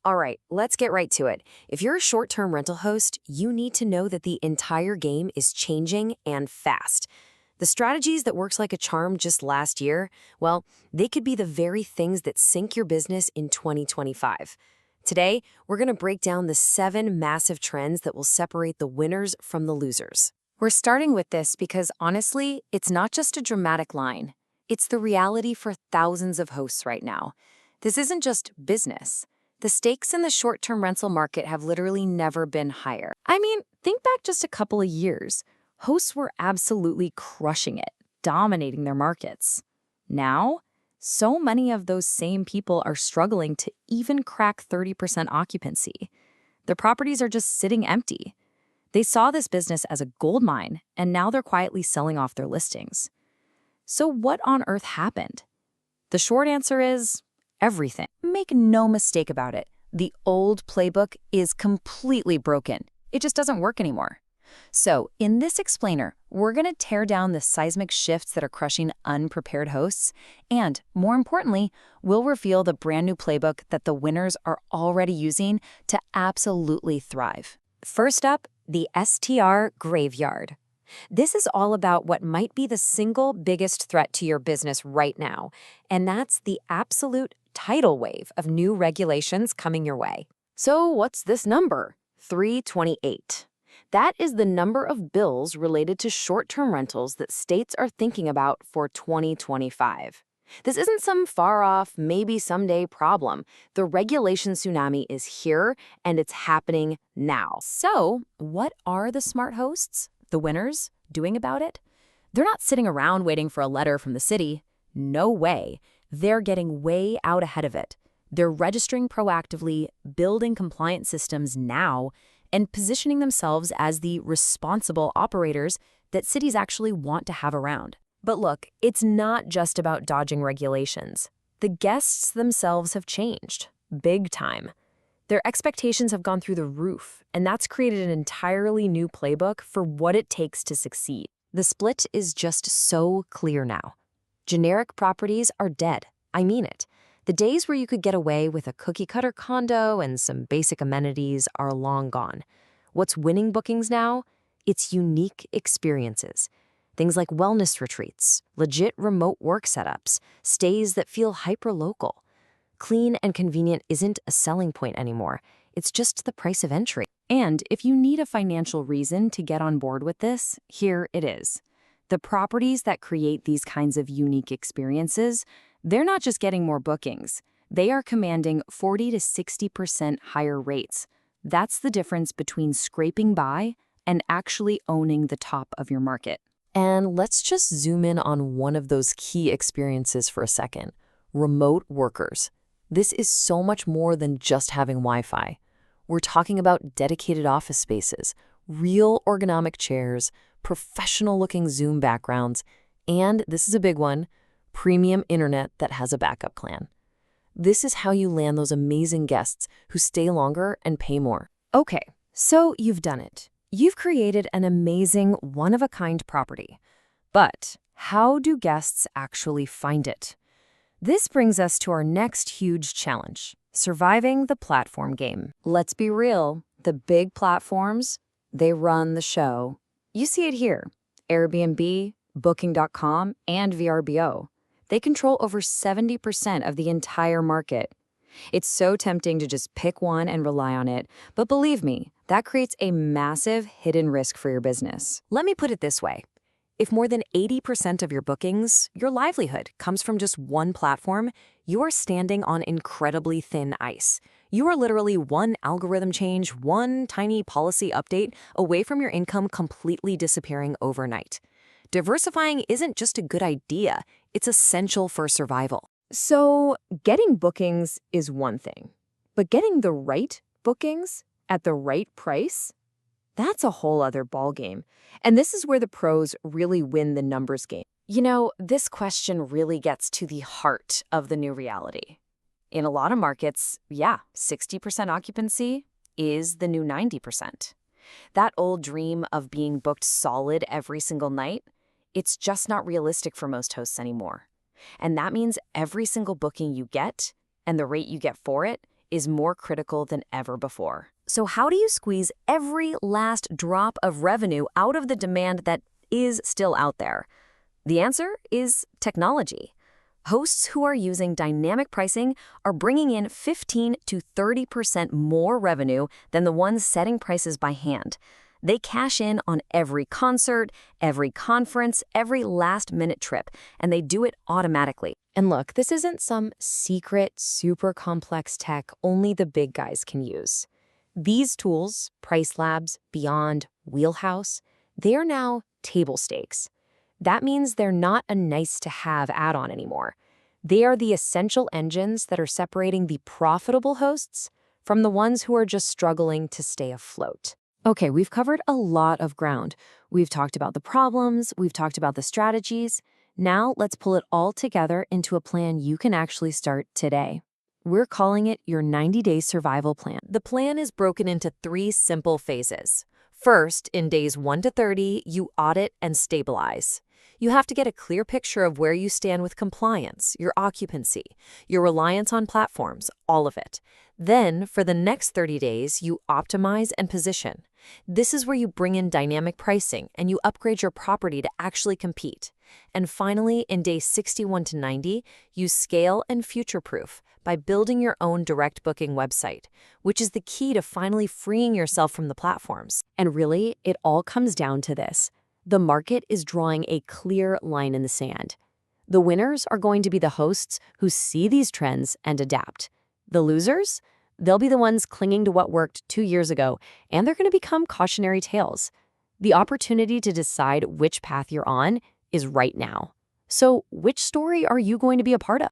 All right, let's get right to it. If you're a short-term rental host, you need to know that the entire game is changing and fast. The strategies that worked like a charm just last year, well, they could be the very things that sink your business in 2025. Today, we're going to break down the 7 massive trends that will separate the winners from the losers. We're starting with this because, honestly, it's not just a dramatic line. It's the reality for thousands of hosts right now. This isn't just business. The stakes in the short-term rental market have literally never been higher. I mean, think back just a couple of years. Hosts were absolutely crushing it, dominating their markets. Now, so many of those same people are struggling to even crack 30% occupancy. Their properties are just sitting empty. They saw this business as a gold mine, and now they're quietly selling off their listings. So what on earth happened? The short answer is everything. Make no mistake about it. The old playbook is completely broken. It just doesn't work anymore. So in this explainer, we're going to tear down the seismic shifts that are crushing unprepared hosts. And more importantly, we'll reveal the brand new playbook that the winners are already using to absolutely thrive. First up, the STR graveyard. This is all about what might be the single biggest threat to your business right now, and that's the absolute tidal wave of new regulations coming your way. So what's this number? 328. That is the number of bills related to short-term rentals that states are thinking about for 2025. This isn't some far-off, maybe someday problem. The regulation tsunami is here, and it's happening now. So what are the smart hosts, the winners, doing about it? They're not sitting around waiting for a letter from the city. No way. They're getting way out ahead of it. They're registering proactively, building compliance systems now, and positioning themselves as the responsible operators that cities actually want to have around. But look, it's not just about dodging regulations. The guests themselves have changed, big time. Their expectations have gone through the roof, and that's created an entirely new playbook for what it takes to succeed. The split is just so clear now. Generic properties are dead. I mean it. The days where you could get away with a cookie-cutter condo and some basic amenities are long gone. What's winning bookings now? It's unique experiences. Things like wellness retreats, legit remote work setups, stays that feel hyper-local. Clean and convenient isn't a selling point anymore. It's just the price of entry. And if you need a financial reason to get on board with this, here it is. The properties that create these kinds of unique experiences, they're not just getting more bookings. They are commanding 40 to 60% higher rates. That's the difference between scraping by and actually owning the top of your market. And let's just zoom in on one of those key experiences for a second. Remote workers. This is so much more than just having Wi-Fi. We're talking about dedicated office spaces, real ergonomic chairs, professional-looking Zoom backgrounds, and, this is a big one, premium internet that has a backup plan. This is how you land those amazing guests who stay longer and pay more. Okay, so you've done it. You've created an amazing, one-of-a-kind property. But how do guests actually find it? This brings us to our next huge challenge, surviving the platform game. Let's be real, the big platforms, they run the show. You see it here, Airbnb, Booking.com, and VRBO. They control over 70% of the entire market. It's so tempting to just pick one and rely on it, but believe me, that creates a massive hidden risk for your business. Let me put it this way. If more than 80% of your bookings, your livelihood, comes from just one platform, you are standing on incredibly thin ice. You are literally one algorithm change, one tiny policy update away from your income completely disappearing overnight. Diversifying isn't just a good idea, it's essential for survival. So, getting bookings is one thing, but getting the right bookings at the right price? That's a whole other ballgame. And this is where the pros really win the numbers game. You know, this question really gets to the heart of the new reality. In a lot of markets, 60% occupancy is the new 90%. That old dream of being booked solid every single night, it's just not realistic for most hosts anymore. And that means every single booking you get and the rate you get for it is more critical than ever before. So how do you squeeze every last drop of revenue out of the demand that is still out there? The answer is technology. Hosts who are using dynamic pricing are bringing in 15 to 30% more revenue than the ones setting prices by hand. They cash in on every concert, every conference, every last-minute trip, and they do it automatically. And look, this isn't some secret, super complex tech only the big guys can use. These tools, Price Labs, Beyond, Wheelhouse, they are now table stakes. That means they're not a nice-to-have add-on anymore. They are the essential engines that are separating the profitable hosts from the ones who are just struggling to stay afloat. Okay, we've covered a lot of ground. We've talked about the problems, we've talked about the strategies. Now let's pull it all together into a plan you can actually start today. We're calling it your 90-day survival plan. The plan is broken into 3 simple phases. First, in days 1 to 30, you audit and stabilize. You have to get a clear picture of where you stand with compliance, your occupancy, your reliance on platforms, all of it. Then, for the next 30 days, you optimize and position. This is where you bring in dynamic pricing and you upgrade your property to actually compete. And finally, in days 61 to 90, you scale and future-proof by building your own direct booking website, which is the key to finally freeing yourself from the platforms. And really, it all comes down to this. The market is drawing a clear line in the sand. The winners are going to be the hosts who see these trends and adapt. The losers? They'll be the ones clinging to what worked 2 years ago, and they're going to become cautionary tales. The opportunity to decide which path you're on is right now. So, which story are you going to be a part of?